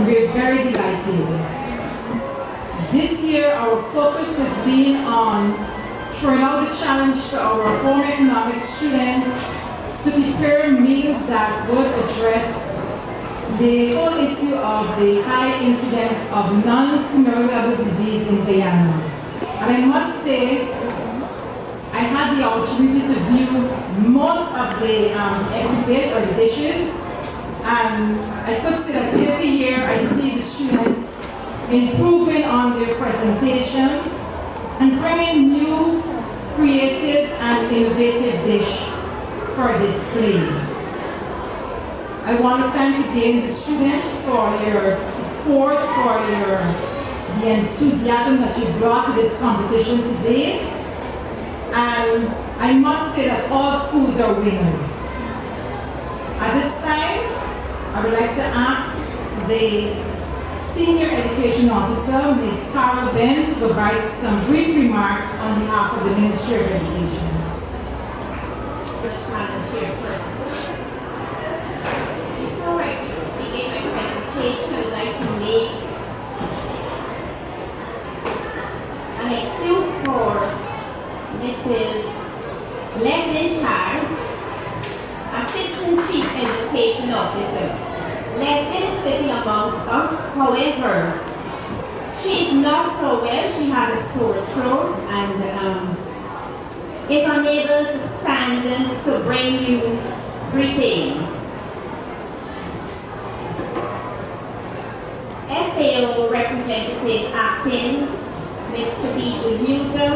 We're very delighted. This year, our focus has been on throwing out the challenge to our home economics students to prepare meals that would address the whole issue of the high incidence of non-communicable disease in Guyana. And I must say, I had the opportunity to view most of the exhibit or the dishes, and I could say that every year I see the students improving on their presentation and bringing new, creative and innovative dish for display. I want to thank again the students for your support, for the enthusiasm that you brought to this competition today. And I must say that all schools are winning. At this time, I would like to ask the Senior Education Officer, Ms. Carol Ben, to provide some brief remarks on behalf of the Ministry of Education. Madam Chairperson. Before I begin my presentation, I would like to make an excuse for Mrs. Leslie Charles, Assistant Chief Education Officer. Leslie is sitting amongst us, however, she is not so well. She has a sore throat and is unable to stand to bring you greetings. FAO Representative Acting, Ms. Khadija Musa,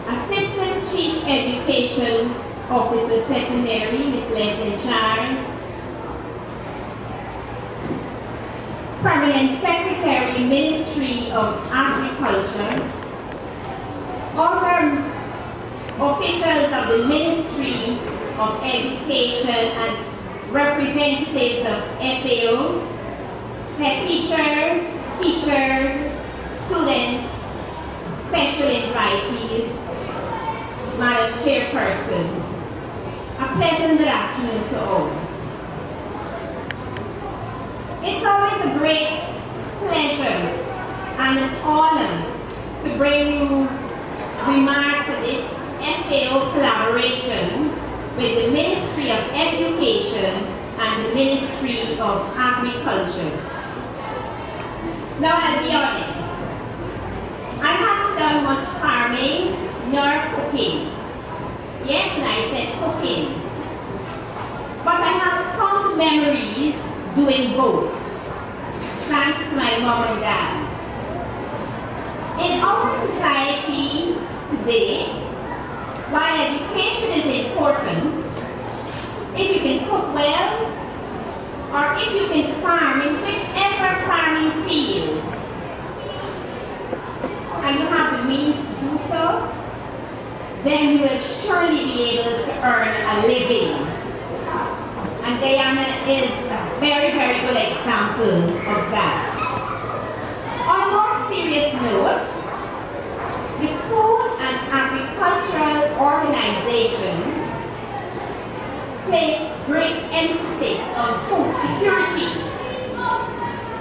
Assistant Chief Education Officer Secondary, Ms. Leslie Charles, Permanent Secretary, Ministry of Agriculture, other officials of the Ministry of Education and representatives of FAO, head teachers, students, special invitees, Madam Chairperson, a pleasant good afternoon to all. It's always a great pleasure and an honor to bring you remarks of this FAO collaboration with the Ministry of Education and the Ministry of Agriculture. Now I'll be honest, I haven't done much farming nor cooking. Yes, and I said cooking. But I have fond memories doing both, thanks to my mom and dad. In our society today, while education is important, if you can cook well, or if you can farm in whichever farming field, and you have the means to do so, then you will surely be able to earn a living. And Guyana is a very, very good example of that. On a more serious note, the Food and Agricultural Organization place great emphasis on food security.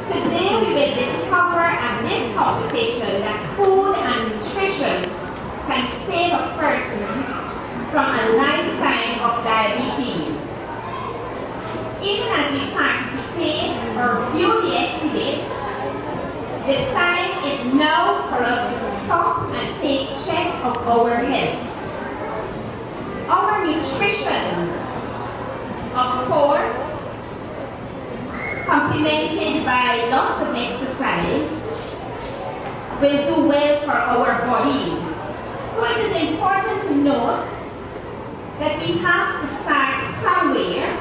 Today we will discover at this competition that food and nutrition can save a person from a lifetime of diabetes. Even as we participate or view the exhibits, the time is now for us to stop and take check of our health. Our nutrition, of course, complemented by lots of exercise, will do well for our bodies. So it is important to note that we have to start somewhere,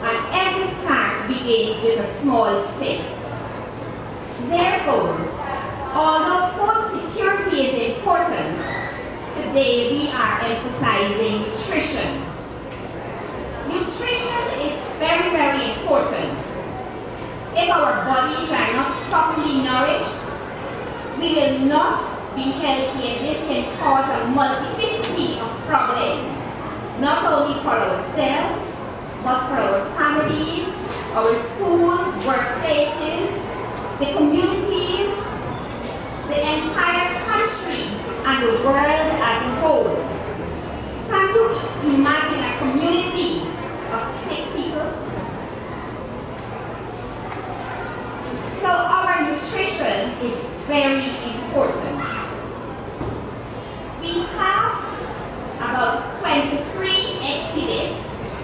and every start begins with a small step. Therefore, although food security is important, today we are emphasizing nutrition. Nutrition is very, very important. If our bodies are not properly nourished, we will not be healthy, and this can cause a multiplicity of problems, not only for ourselves, but for our families, our schools, workplaces, the communities, the entire country, and the world as a whole. Can you imagine a community of sick people? So our nutrition is very important. We have about 23 exhibits.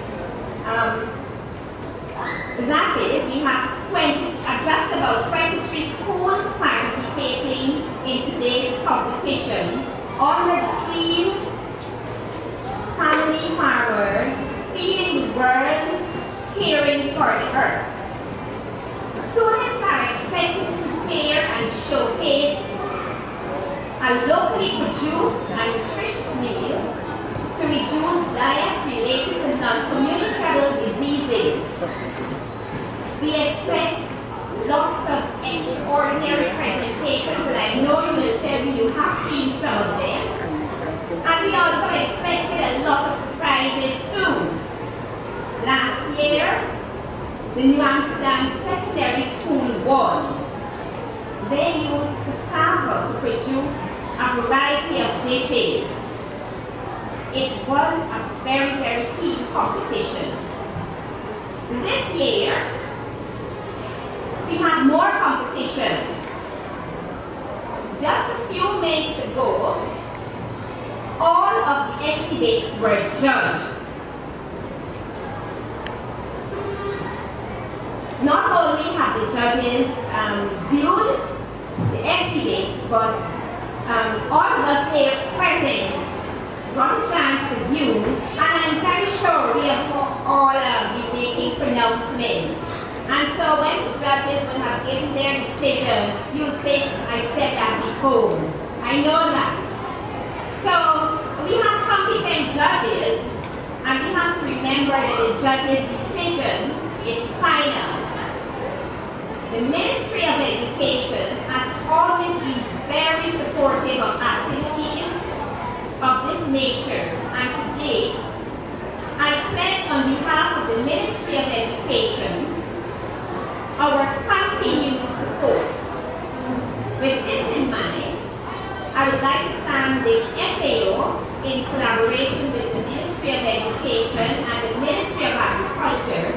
That is, we have just about 23 schools participating in today's competition on the theme Family Farmers, Feeding the World, Caring for the Earth. Students are expected to prepare and showcase a locally produced and nutritious meal to reduce diet related to non-communicable diseases. We expect lots of extraordinary presentations, and I know you will tell me you have seen some of them. And we also expected a lot of surprises too. Last year, the New Amsterdam Secondary School won. They used cassava to produce a variety of dishes. It was a very, very keen competition. This year, we have more competition. Just a few minutes ago, all of the exhibits were judged. Not only have the judges viewed the exhibits, but all of us here present got a chance to view, and I'm very sure we have all been making pronouncements. And so when the judges will have given their decision, you'll say, I said that before. I know that. So we have competent judges, and we have to remember that the judge's decision is final. The Ministry of Education has always been very supportive of activities of this nature, and today I pledge on behalf of the Ministry of Education our continued support. With this in mind, I would like to thank the FAO in collaboration with the Ministry of Education and the Ministry of Agriculture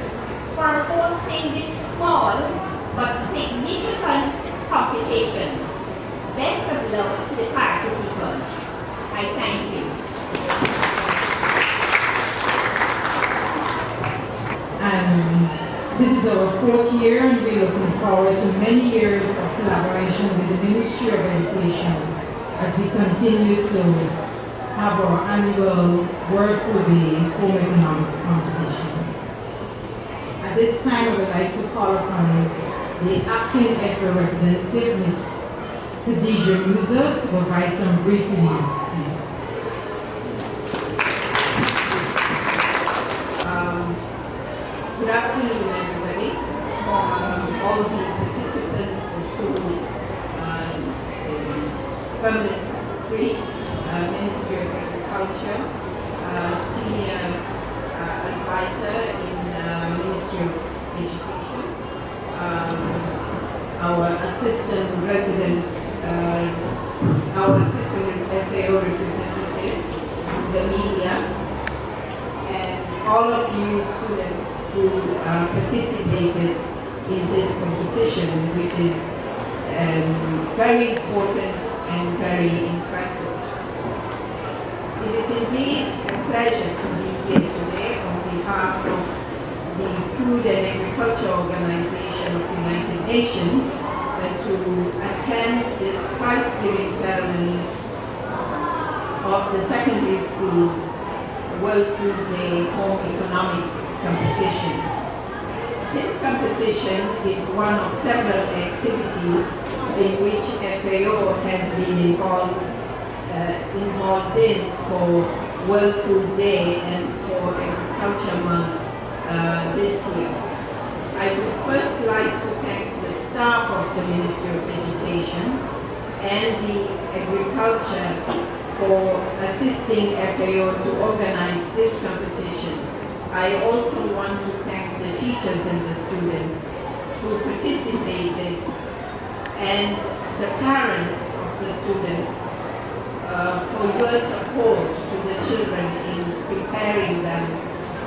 for hosting this small but significant competition. Best of luck to the participants. I thank you. And this is our 4th year, and we're looking forward to many years of collaboration with the Ministry of Education as we continue to have our annual World Food Day Home Economics competition. At this time, I would like to call upon the acting FAO representative, Ms. Khadija Musa, to provide some brief remarks to you. Good afternoon, everybody. All the participants, the schools, permanent secretary, Ministry of Agriculture, senior advisor in Ministry of Education, our assistant resident, our assistant FAO representative, the media, all of you students who participated in this competition, which is very important and very impressive. It is indeed a pleasure to be here today on behalf of the Food and Agriculture Organization of the United Nations to attend this prize-giving ceremony of the secondary schools World Food Day Home Economic Competition. This competition is one of several activities in which FAO has been involved in for World Food Day and for Agriculture Month this year. I would first like to thank the staff of the Ministry of Education and the Agriculture for assisting FAO to organize this competition. I also want to thank the teachers and the students who participated, and the parents of the students for your support to the children in preparing them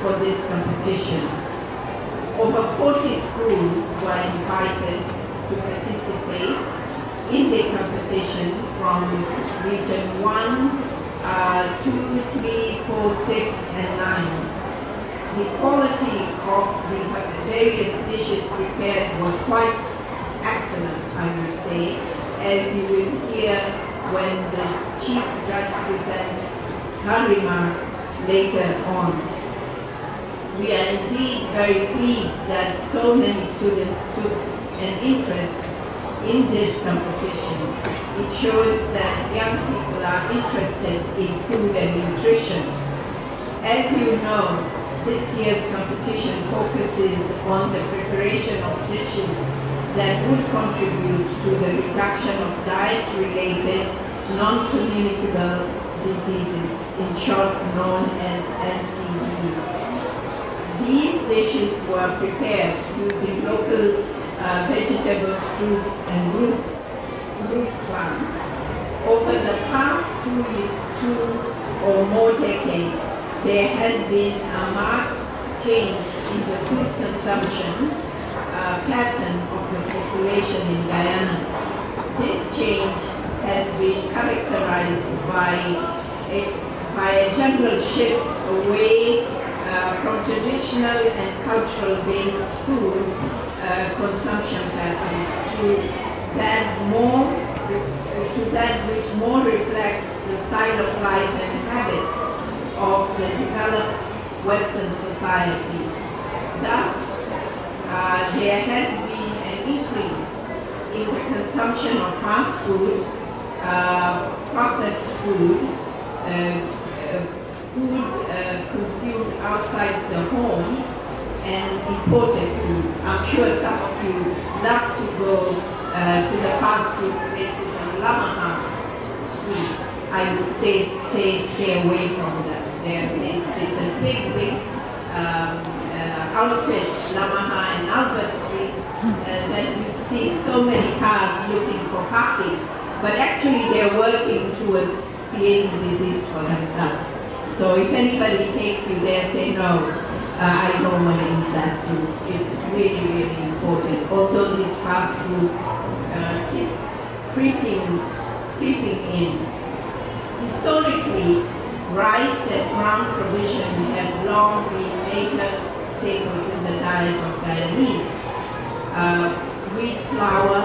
for this competition. Over 40 schools were invited to participate in the competition from Region 1, 2, 3, 4, 6, and 9. The quality of the various dishes prepared was quite excellent, I would say, as you will hear when the Chief Judge presents her remark later on. We are indeed very pleased that so many students took an interest in this competition. It shows that young people are interested in food and nutrition. As you know, this year's competition focuses on the preparation of dishes that would contribute to the reduction of diet-related non-communicable diseases, in short known as NCDs. These dishes were prepared using local vegetables, fruits, and root plants. Over the past two or more decades, there has been a marked change in the food consumption pattern of the population in Guyana. This change has been characterized by a general shift away from traditional and cultural-based food consumption patterns to that which more reflects the style of life and habits of the developed Western societies. Thus, there has been an increase in the consumption of fast food, processed food, food consumed outside the home, and imported food. I'm sure some of you love to go to the fast food places on Lamaha Street. I would say stay away from them. It's a big outfit, Lamaha and Albert Street, that you see so many cars looking for parking, but actually they're working towards creating disease for themselves. So if anybody takes you there, say no, I don't want to eat that food. It's really important. Although these fast food keep creeping in. Historically, rice and ground provision have long been major staples in the diet of Guyanese. Wheat flour,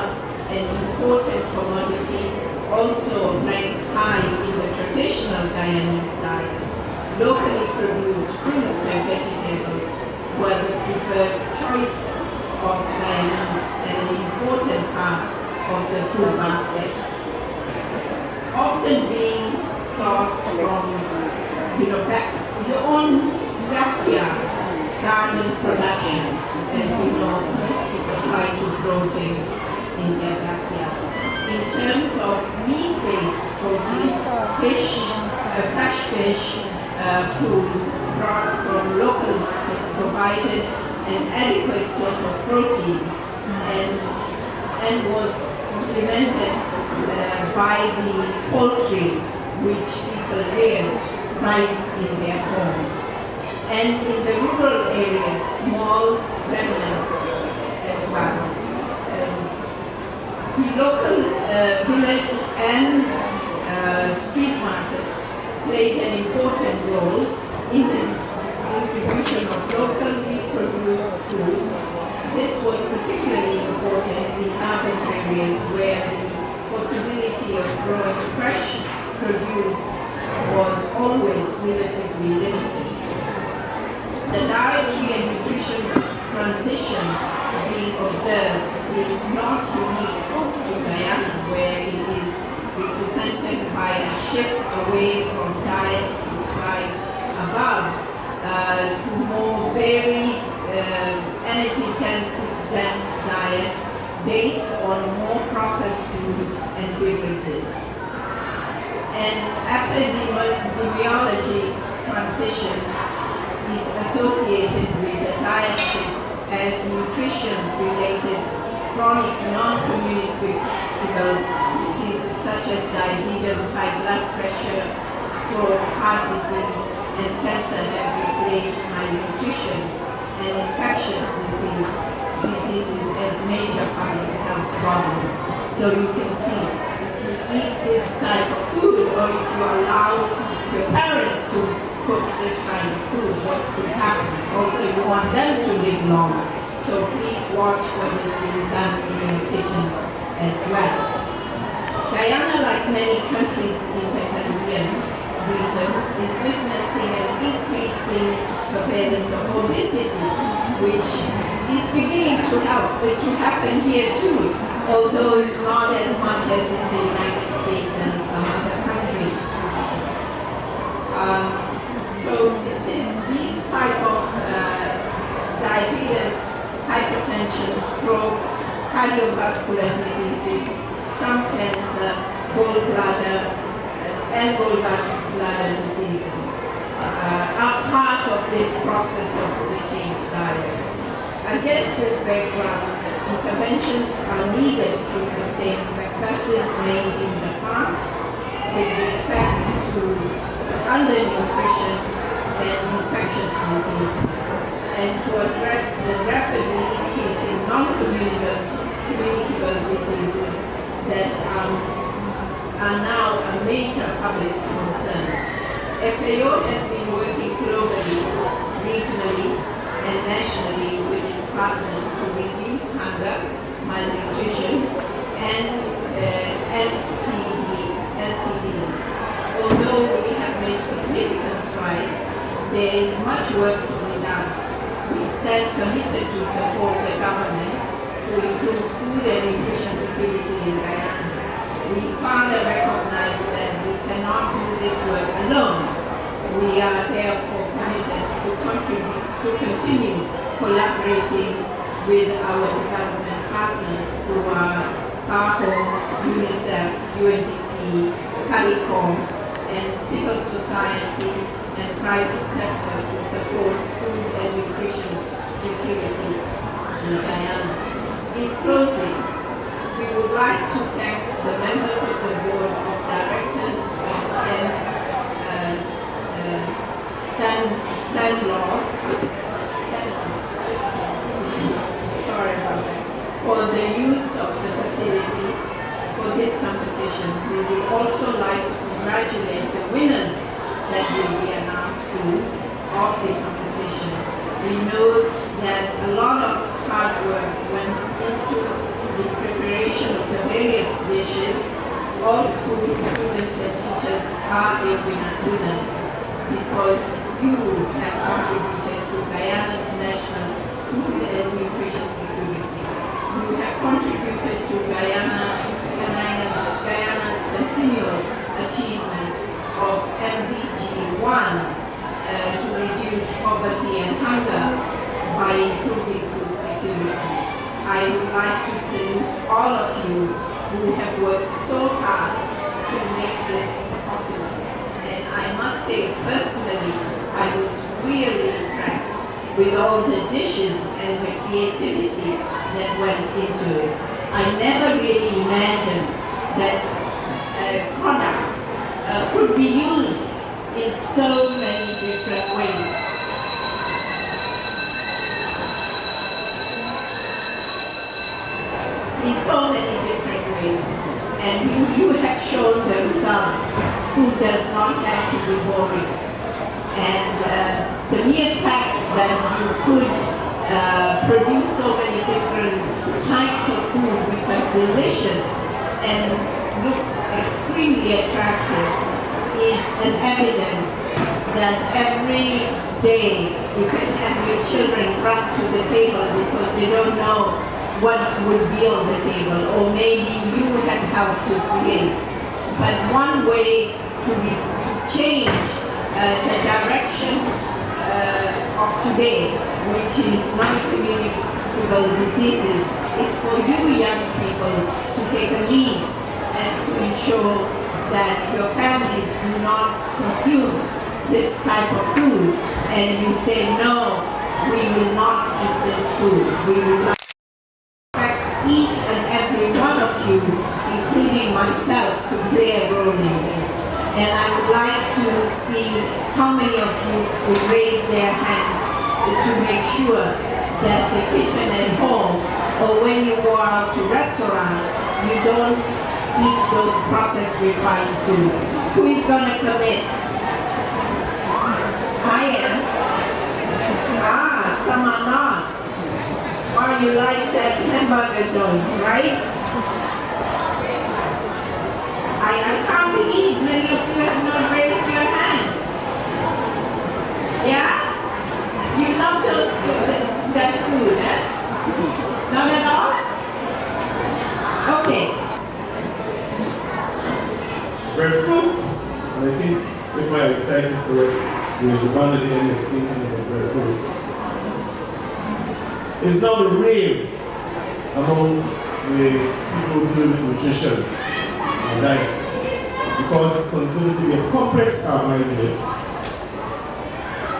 an important commodity, also ranks high in the traditional Guyanese diet. Locally produced fruits and vegetables were the preferred choice of Guyanese and an important part of the food basket. Often being sourced from your own backyards, garden productions. As you know, most people try to grow things in their backyard. In terms of meat-based protein, fresh fish, food brought from local market provided an adequate source of protein and was complemented by the poultry which people reared right in their home. And in the rural areas, small remnants as well. The local village and street markets played an important role in the distribution of locally produced foods. This was particularly important in urban areas where the possibility of growing fresh produce was always relatively limited. The dietary and nutrition transition being observed is not unique to Guyana, where it is represented by a shift away from diets described above to more varied, energy-dense diet based on more processed food and beverages. And epidemiology transition is associated with the diet shift as nutrition-related chronic non-communicable diseases such as diabetes, high blood pressure, stroke, heart disease, and cancer have replaced malnutrition and infectious diseases as major public health problem. So you can see, eat this type of food, or if you allow your parents to cook this kind of food, what could happen? Also, you want them to live long. So please watch what is being done in your kitchens as well. Guyana, like many countries in the Caribbean region, is witnessing an increasing prevalence of obesity, which is beginning to happen here too, although it's not as much as in the United States and some other countries. So these type of diabetes, hypertension, stroke, cardiovascular diseases, some cancer, gallbladder, and gallbladder diseases are part of this process of the change diet. Against this background, interventions are needed to sustain successes made in the past with respect to undernutrition and infectious diseases, and to address the rapidly increasing non-communicable diseases that are now a major public concern. FAO has been working globally, regionally, and nationally with its partners to reduce hunger, malnutrition, and NCDs. Although we have made significant strides, there is much work to be done. We stand committed to support the government to improve food and nutrition security in Guyana. We further recognize that we cannot do this work alone. We are therefore committed to continue collaborating with our development partners who are PAHO, UNICEF, UNDP, CARICOM, and civil society and private sector to support food and nutrition security in Guyana. In closing, we would like to thank the members of the Board of Directors of for the use of the facility for this competition. We would also like to congratulate the winners that will be announced soon of the competition. We know that a lot of hard work went into the preparation of the various dishes. All school students and teachers are winners because you have contributed to Guyana's national food and nutrition security. You have contributed to Guyana's continual achievement of MDG 1 to reduce poverty and hunger by improving food security. I would like to salute all of you who have worked so hard to make this possible. And I must say personally, I was really impressed with all the dishes and the creativity that went into it. I never really imagined that products could be used in so many different ways. In so many different ways. And you have shown the results. Food does not have to be boring. And the mere fact that you could produce so many different types of food which are delicious and look extremely attractive is an evidence that every day you can have your children run to the table because they don't know what would be on the table, or maybe you have helped to create. But one way to change the direction of today, which is non-communicable diseases, is for you young people to take a lead and to ensure that your families do not consume this type of food, and you say no we will not eat this food. We will not expect each and every one of you, including myself, to play a role in this. And I would like to see how many of you will raise their hands to make sure that the kitchen at home or when you go out to restaurant, you don't eat those processed refined food. Who is going to commit? I am. Some are not. Or you like that hamburger joint, right? I can't believe many of you have not raised your hands. Yeah? You love those food, that food, eh? Not at all? Okay. Breadfruit, and I think with my exciting story, there's a band at the end of season of breadfruit. It's now the rave amongst the people who deal with nutrition and diet because it's considered to be a complex carbohydrate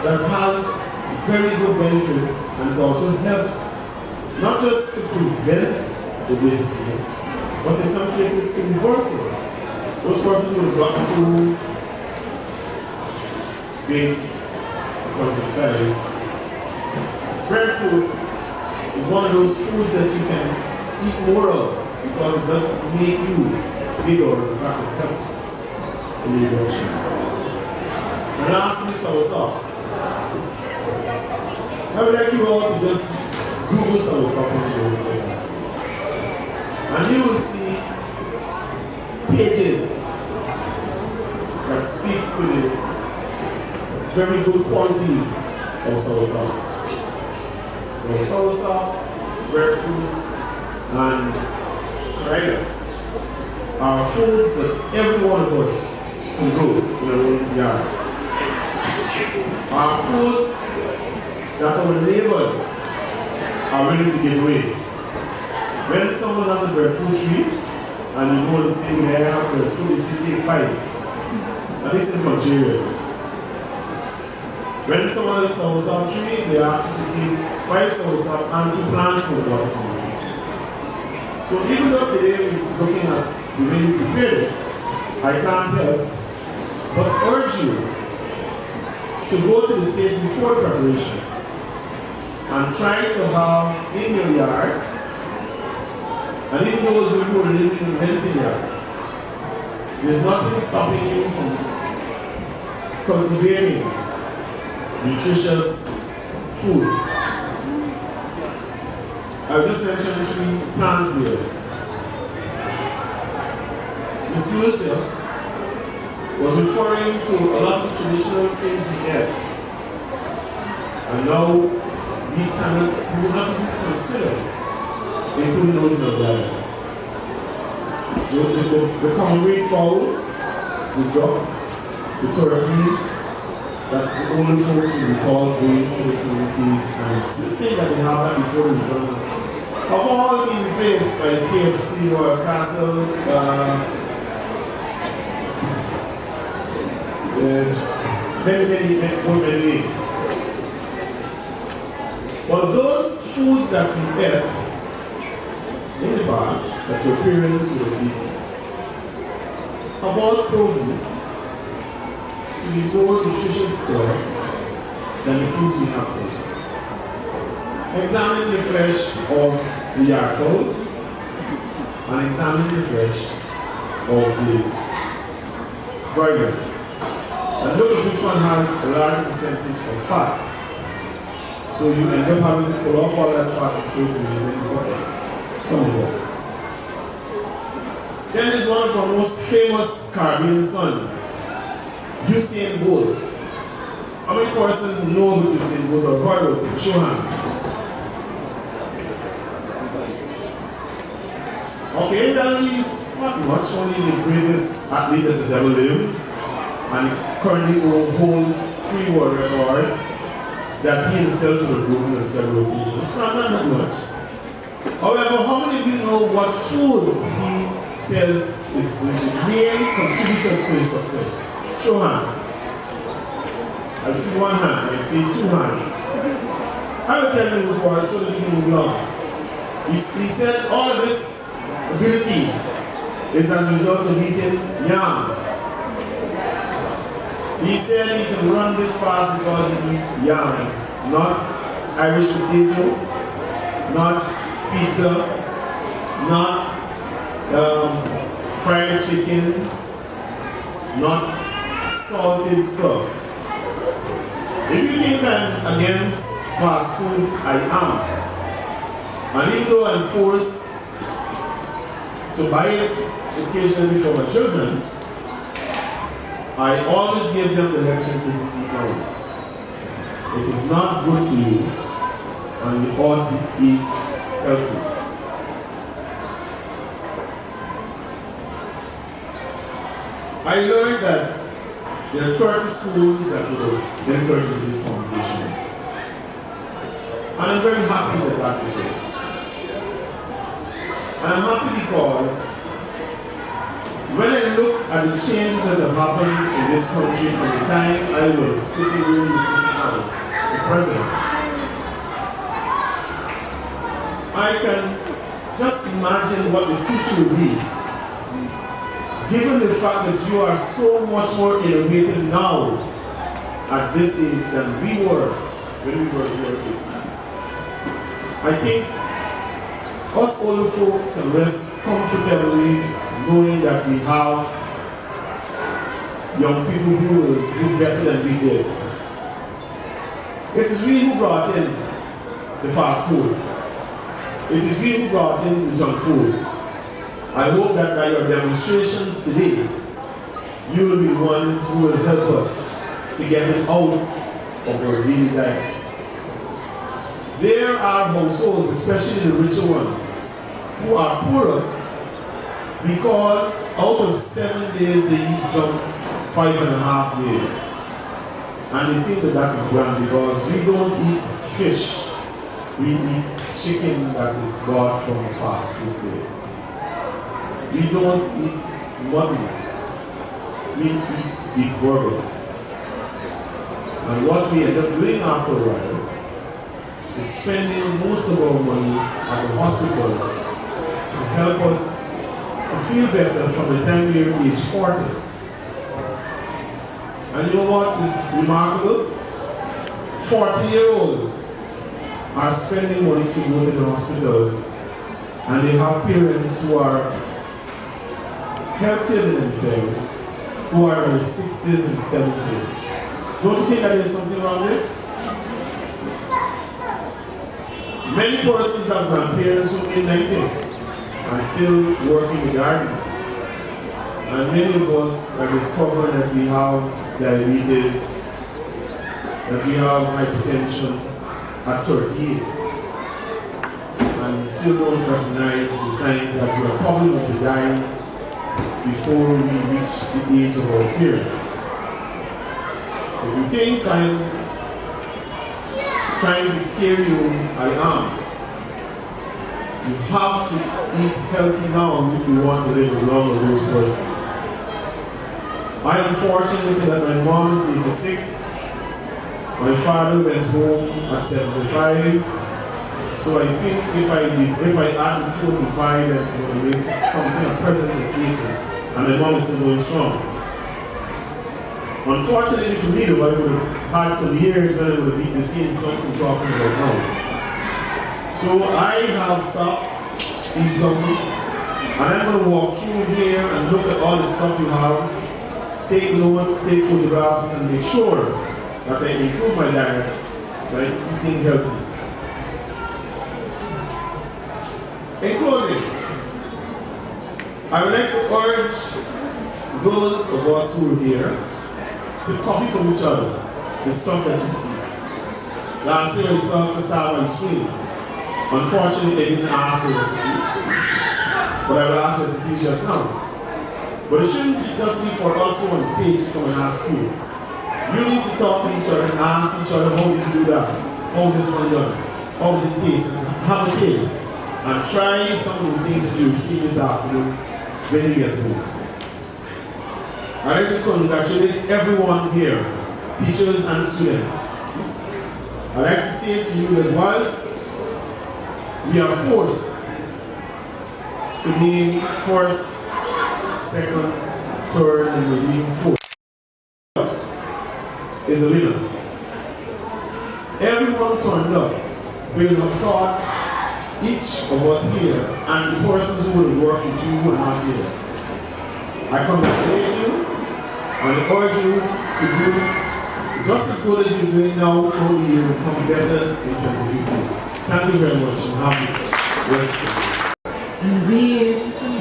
that has very good benefits and it also helps not just to prevent obesity, but in some cases to reverse it. Those persons who have gotten too big in terms of size, breadfruit is one of those foods that you can eat more of because it doesn't make you bigger, in fact it helps in the reduction. And lastly, soursop. I would like you all to just Google soursop on the website. And you will see pages that speak to the very good qualities of soursop. Soursop, breadfruit, and coriander are foods that every one of us can grow in our own yards. Are foods that our neighbors are willing to give away. When someone has a breadfruit tree and you go and say, may I have breadfruit, they say, take 5. And this is Nigeria. When someone has a soursop tree, they ask you to take 5 soursop and 2 plants from the bottom. So even though today we're looking at the way you prepared it, I can't help but urge you to go to the stage before preparation and try to have in your yards, and even those who are living in rented yards, there's nothing stopping you from cultivating nutritious food. I've just mentioned 3 plants here. Ms. Lucia was referring to a lot of traditional things we get. And now we will not even consider including those in our diet. The common red fowl, the ducks, the turkeys, that the only folks will recall going to the communities and insisting that they have that before the return, have all been replaced by KFC or Castle, many names. But those foods that we ate in the past, that your parents would have eaten, have all proven to be more nutritious to us than the foods we have today. Examine the flesh of the yarkle and examine the flesh of the broiler. And look at which one has a larger percentage of fat. So you end up having to pull off all that fat and throw it in the butter. Some of us. Then there's one of our most famous Caribbean sons, Usain Bolt. How many persons know who Usain Bolt or heard of him? Show hands. Okay, well, he's not much, only the greatest athlete that has ever lived, and he currently holds 3 world records that he himself would have broken on several occasions. Not that much. However, how many of you know what food he says is the main contributor to his success? Show hands. I see 1 hand, I see 2 hands. I will tell you before so that you can move along. He said all of this ability is as a result of eating yams. He said he can run this fast because he eats yams, not Irish potato, not pizza, not fried chicken, not salted stuff. If you think I'm against fast food, I am. And even though I'm forced to buy it occasionally for my children, I always give them the lecture to keep going. It is not good for you, and you ought to eat healthy. I learned that there are 30 schools that will enter into this competition. And I'm very happy that that is so. I'm happy because when I look at the changes that have happened in this country from the time I was sitting where you sit now to present, I can just imagine what the future will be, given the fact that you are so much more innovative now at this age than we were when we were here. I think us older folks can rest comfortably knowing that we have young people who will do better than we did. It is we who brought in the fast food. It is we who brought in the junk food. I hope that by your demonstrations today, you will be the ones who will help us to get it out of our daily diet. There are households, especially the richer ones, who are poorer because out of 7 days they eat junk 5.5 days. And they think that that is grand because we don't eat fish, we eat chicken that is bought from fast food place. We don't eat mutton, we eat beef burger. And what we end up doing after a while is spending most of our money at the hospital to help us to feel better from the time we are age 40. And you know what is remarkable? 40-year-olds are spending money to go to the hospital, and they have parents who are healthier than themselves, who are in their 60s and 70s. Don't you think that there's something wrong there? Many persons have grandparents who are 90 and still work in the garden. And many of us are discovering that we have diabetes, that we have hypertension at 38. And we still don't recognize the signs that we are probably going to die before we reach the age of our parents. If you think I'm trying to scare you, I am. You have to eat healthy now if you want to live as long as those persons. I am fortunate that my mom is 86. My father went home at 75. So I think if I add the 25, that would make something a present at 80. And my mom is still going strong. Unfortunately for me, though, I would have had some years when I would have been the same junk we're talking about now. So I have stopped East Dublin, and I'm going to walk through here and look at all the stuff you have, take notes, take photographs, and make sure that I improve my diet by eating healthy. In closing, I would like to urge those of us who are here to copy from each other the stuff that you see. Last year I saw cassava and screen. Unfortunately, they didn't ask the recipe, but I will ask the recipe just now. But it shouldn't just be for us who are on stage to come and ask you. You need to talk to each other and ask each other, how did you do that? How is this one done? How does it taste? And have a taste. And try some of the things that you will see this afternoon when you get home. I'd like to congratulate everyone here, teachers and students. I'd like to say to you that whilst we are forced to name first, second, third, and maybe even fourth, is a winner. Everyone turned up will have taught each of us here and the persons who will work with you who are not here. I congratulate you and I urge you to do just as good as you're doing now through the year, become better in 2015. Thank you very much and have a rest of the day. And we'll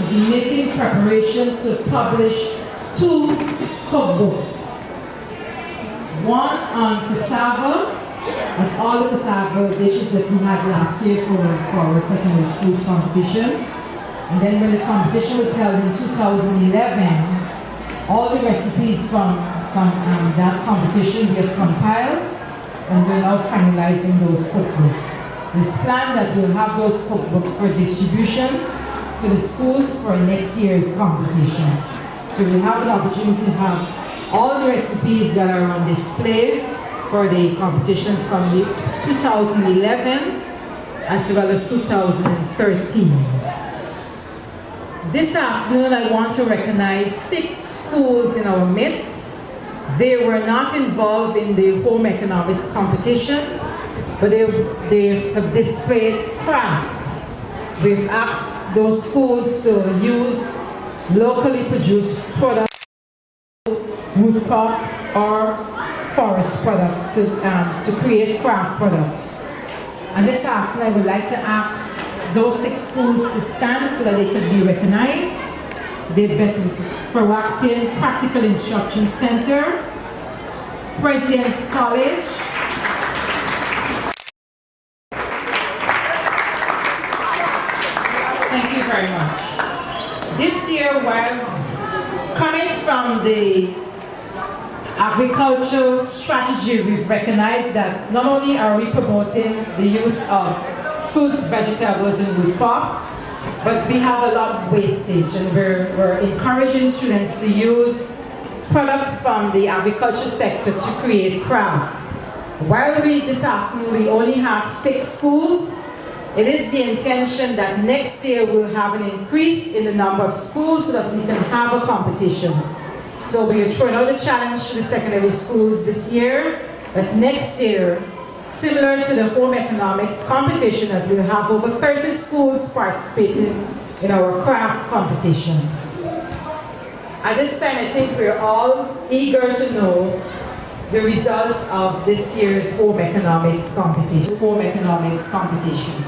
be making preparation to publish 2 cookbooks. One on cassava, as all the cassava dishes that we had last year for our secondary schools competition. And then when the competition was held in 2011, all the recipes from that competition we have compiled, and we're now finalizing those cookbooks. It's planned that we'll have those cookbooks for distribution to the schools for next year's competition. So we'll have an opportunity to have all the recipes that are on display for the competitions from 2011 as well as 2013. This afternoon I want to recognize 6 schools in our midst. They were not involved in the home economics competition, but they have displayed craft. We've asked those schools to use locally produced products, wood crops or forest products to create craft products. And this afternoon I would like to ask those 6 schools to stand so that they can be recognized. They've been Proactive Practical Instruction Center, President's College, thank you very much. This year, while coming from the agricultural strategy, we've recognized that not only are we promoting the use of fruits, vegetables, and root crops, but we have a lot of wastage, and we're encouraging students to use products from the agriculture sector to create craft. While this afternoon we only have 6 schools, it is the intention that next year we'll have an increase in the number of schools so that we can have a competition. So we are throwing out a challenge to the secondary schools this year, but next year, similar to the home economics competition, that we'll have over 30 schools participating in our craft competition. At this time, I think we're all eager to know the results of this year's home economics competition.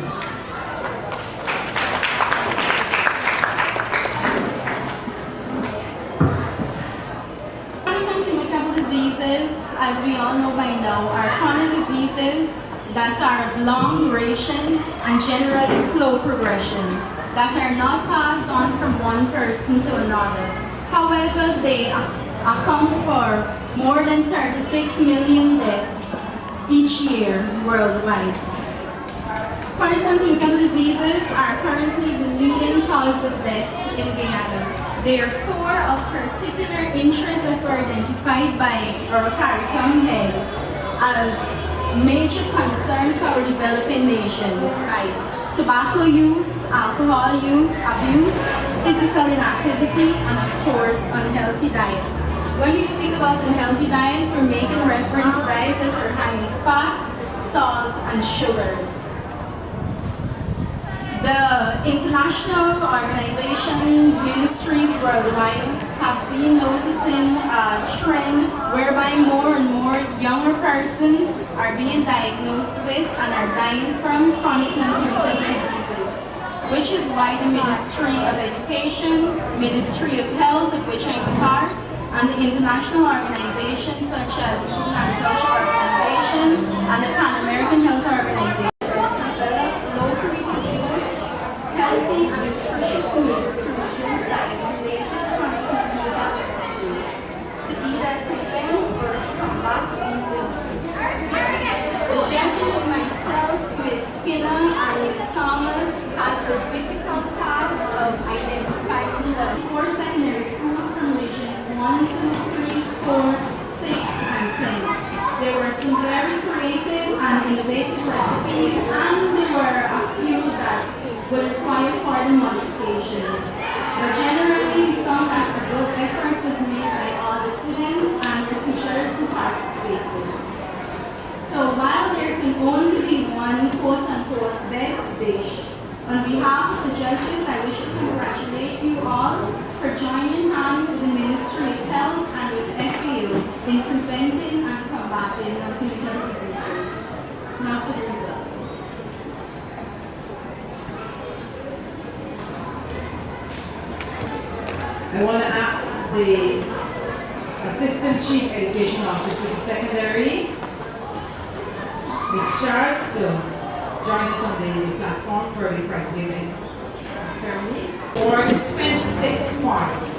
As we all know by now, are chronic diseases that are of long duration and generally slow progression, that are not passed on from one person to another. However, they account for more than 36 million deaths each year worldwide. Chronic communicable diseases are currently the leading cause of death in Guyana. Therefore, of particular interest that were identified by our CARICOM heads as major concern for our developing nations. Tobacco use, alcohol use, abuse, physical inactivity, and of course, unhealthy diets. When we speak about unhealthy diets, we're making reference to diets that are high in fat, salt, and sugars. The international organization ministries worldwide have been noticing a trend whereby more and more younger persons are being diagnosed with and are dying from chronic non-communicable diseases, which is why the Ministry of Education, Ministry of Health, of which I'm part, and the international organizations such as the Food and Agriculture Organization and the Pan American Health Organization healthy and nutritious meals to reduce diet-related chronic communicable diseases, to either prevent or to combat these illnesses. The judges, myself, Ms. Skinner, and Ms. Thomas had the difficult task of identifying the 4 secondary schools from regions 1, 2, 3, 4, 6, and 10. They were some very creative and required for the modifications. But generally, we found that a good effort was made by all the students and the teachers who participated. So while there can only be one quote-unquote best dish, on behalf of the judges, I wish to congratulate you all for joining hands with the Ministry of Health and with FAO in preventing and combating communicable diseases. Now for the results. I want to ask the Assistant Chief Education Officer for Secondary, Ms. Charles, to join us on the platform for the prize giving ceremony. Award 26 points.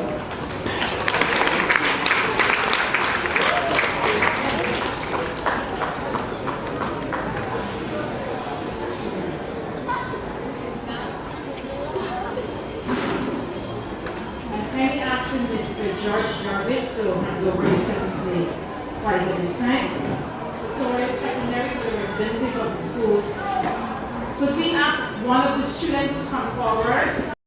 Kindly asking Mr. George Jarvis to hand over the second place prize at this time. Towards secondary, the representative of the school. Could we ask one of the students to come forward?